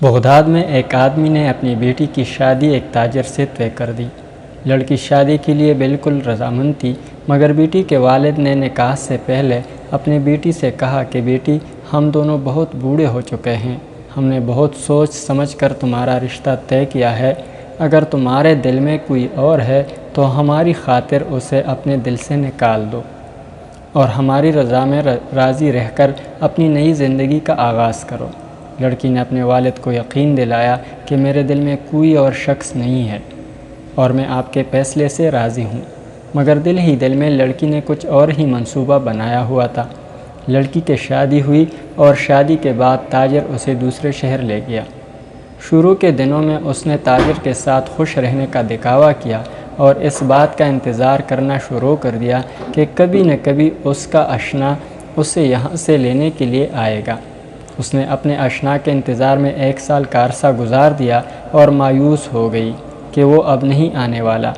Baghdad میں ایک آدمی نے اپنی بیٹی کی شادی ایک تاجر سے طے کر دی۔ لڑکی شادی کے لیے بالکل رضامند تھی، مگر بیٹی کے والد نے نکاح سے پہلے اپنی بیٹی سے کہا کہ بیٹی، ہم دونوں بہت بوڑھے ہو چکے ہیں، ہم نے بہت سوچ سمجھ کر تمہارا رشتہ طے کیا ہے، اگر تمہارے دل میں کوئی اور ہے تو ہماری خاطر اسے اپنے دل سے نکال دو اور ہماری رضا میں راضی رہ کر اپنی نئی زندگی کا آغاز کرو۔ لڑکی نے اپنے والد کو یقین دلایا کہ میرے دل میں کوئی اور شخص نہیں ہے اور میں آپ کے فیصلے سے راضی ہوں، مگر دل ہی دل میں لڑکی نے کچھ اور ہی منصوبہ بنایا ہوا تھا۔ لڑکی کی شادی ہوئی اور شادی کے بعد تاجر اسے دوسرے شہر لے گیا۔ شروع کے دنوں میں اس نے تاجر کے ساتھ خوش رہنے کا دکھاوا کیا اور اس بات کا انتظار کرنا شروع کر دیا کہ کبھی نہ کبھی اس کا اشنا اسے یہاں سے لینے کے لیے آئے گا۔ اس نے اپنے اشنا کے انتظار میں 1 سال کا عرصہ گزار دیا اور مایوس ہو گئی کہ وہ اب نہیں آنے والا۔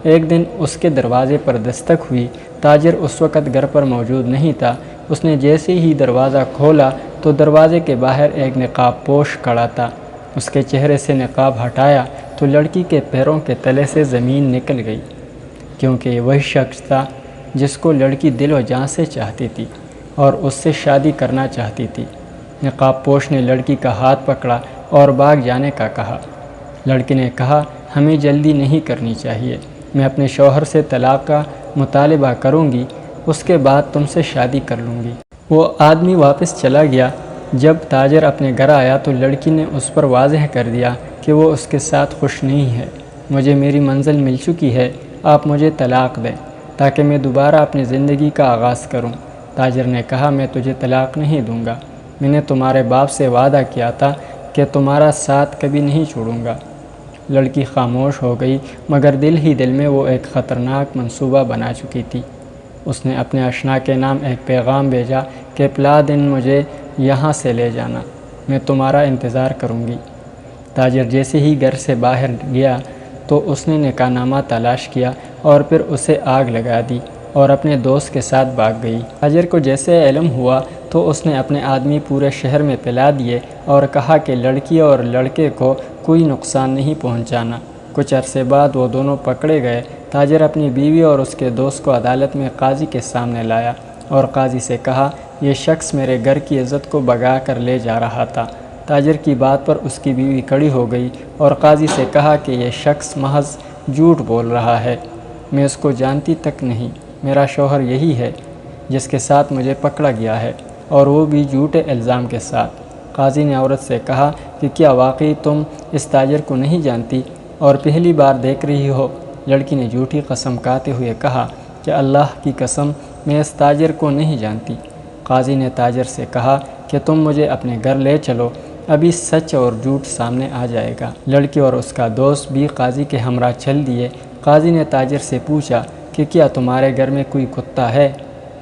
ایک دن اس کے دروازے پر دستک ہوئی۔ تاجر اس وقت گھر پر موجود نہیں تھا۔ اس نے جیسے ہی دروازہ کھولا تو دروازے کے باہر ایک نقاب پوش کھڑا تھا۔ اس کے چہرے سے نقاب ہٹایا تو لڑکی کے پیروں کے تلے سے زمین نکل گئی، کیونکہ یہ وہی شخص تھا جس کو لڑکی دل و جان سے چاہتی تھی اور اس سے شادی کرنا چاہتی تھی۔ نقاب پوش نے لڑکی کا ہاتھ پکڑا اور بھاگ جانے کا کہا۔ لڑکی نے کہا، ہمیں جلدی نہیں کرنی چاہیے، میں اپنے شوہر سے طلاق کا مطالبہ کروں گی، اس کے بعد تم سے شادی کر لوں گی۔ وہ آدمی واپس چلا گیا۔ جب تاجر اپنے گھر آیا تو لڑکی نے اس پر واضح کر دیا کہ وہ اس کے ساتھ خوش نہیں ہے۔ مجھے میری منزل مل چکی ہے، آپ مجھے طلاق دیں تاکہ میں دوبارہ اپنی زندگی کا آغاز کروں۔ تاجر نے کہا، میں تجھے طلاق نہیں دوں گا، میں نے تمہارے باپ سے وعدہ کیا تھا کہ تمہارا ساتھ کبھی نہیں چھوڑوں گا۔ لڑکی خاموش ہو گئی، مگر دل ہی دل میں وہ ایک خطرناک منصوبہ بنا چکی تھی۔ اس نے اپنے اشنا کے نام ایک پیغام بھیجا کہ فلاں دن مجھے یہاں سے لے جانا، میں تمہارا انتظار کروں گی۔ تاجر جیسے ہی گھر سے باہر گیا تو اس نے نکاح نامہ تلاش کیا اور پھر اسے آگ لگا دی اور اپنے دوست کے ساتھ بھاگ گئی۔ تاجر کو جیسے علم ہوا تو اس نے اپنے آدمی پورے شہر میں پھیلا دیے اور کہا کہ لڑکی اور لڑکے کو کوئی نقصان نہیں پہنچانا۔ کچھ عرصے بعد وہ دونوں پکڑے گئے۔ تاجر اپنی بیوی اور اس کے دوست کو عدالت میں قاضی کے سامنے لایا اور قاضی سے کہا، یہ شخص میرے گھر کی عزت کو بھگا کر لے جا رہا تھا۔ تاجر کی بات پر اس کی بیوی کھڑی ہو گئی اور قاضی سے کہا کہ یہ شخص محض جھوٹ بول رہا ہے، میں اس کو جانتی تک نہیں، میرا شوہر یہی ہے جس کے ساتھ مجھے پکڑا گیا ہے اور وہ بھی جھوٹے الزام کے ساتھ۔ قاضی نے عورت سے کہا کہ کیا واقعی تم اس تاجر کو نہیں جانتی اور پہلی بار دیکھ رہی ہو؟ لڑکی نے جھوٹی قسم کھاتے ہوئے کہا کہ اللہ کی قسم میں اس تاجر کو نہیں جانتی۔ قاضی نے تاجر سے کہا کہ تم مجھے اپنے گھر لے چلو، ابھی سچ اور جھوٹ سامنے آ جائے گا۔ لڑکی اور اس کا دوست بھی قاضی کے ہمراہ چل دیے۔ قاضی نے تاجر سے پوچھا کہ کیا تمہارے گھر میں کوئی کتا ہے؟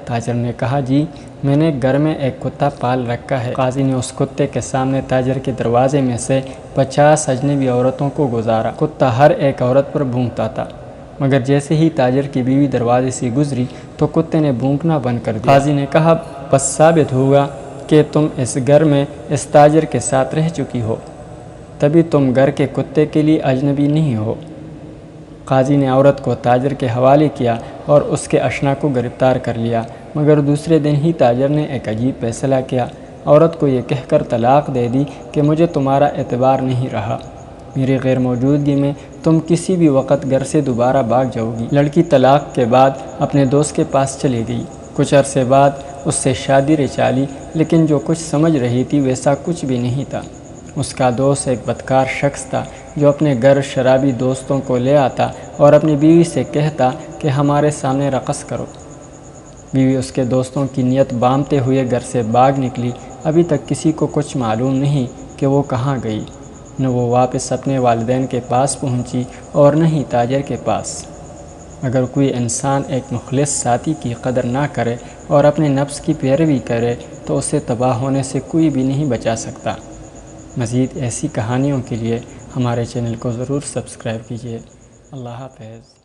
تاجر نے کہا، جی، میں نے گھر میں ایک کتا پال رکھا ہے۔ قاضی نے اس کتے کے سامنے تاجر کے دروازے میں سے 50 اجنبی عورتوں کو گزارا۔ کتا ہر ایک عورت پر بھونکتا تھا، مگر جیسے ہی تاجر کی بیوی دروازے سے گزری تو کتے نے بھونکنا بند کر دیا۔ قاضی نے کہا، بس ثابت ہوگا کہ تم اس گھر میں اس تاجر کے ساتھ رہ چکی ہو، تبھی تم گھر کے کتے کے لیے اجنبی نہیں ہو۔ قاضی نے عورت کو تاجر کے حوالے کیا اور اس کے اشنا کو گرفتار کر لیا، مگر دوسرے دن ہی تاجر نے ایک عجیب فیصلہ کیا۔ عورت کو یہ کہہ کر طلاق دے دی کہ مجھے تمہارا اعتبار نہیں رہا، میری غیر موجودگی میں تم کسی بھی وقت گھر سے دوبارہ بھاگ جاؤ گی۔ لڑکی طلاق کے بعد اپنے دوست کے پاس چلی گئی۔ کچھ عرصے بعد اس سے شادی رچا لی، لیکن جو کچھ سمجھ رہی تھی ویسا کچھ بھی نہیں تھا۔ اس کا دوست ایک بدکار شخص تھا جو اپنے گھر شرابی دوستوں کو لے آتا اور اپنی بیوی سے کہتا کہ ہمارے سامنے رقص کرو۔ بیوی اس کے دوستوں کی نیت بانتے ہوئے گھر سے بھاگ نکلی۔ ابھی تک کسی کو کچھ معلوم نہیں کہ وہ کہاں گئی، نہ وہ واپس اپنے والدین کے پاس پہنچی اور نہ ہی تاجر کے پاس۔ اگر کوئی انسان ایک مخلص ساتھی کی قدر نہ کرے اور اپنے نفس کی پیروی کرے تو اسے تباہ ہونے سے کوئی بھی نہیں بچا سکتا۔ مزید ایسی کہانیوں کے لیے ہمارے چینل کو ضرور سبسکرائب کیجیے۔ اللہ حافظ۔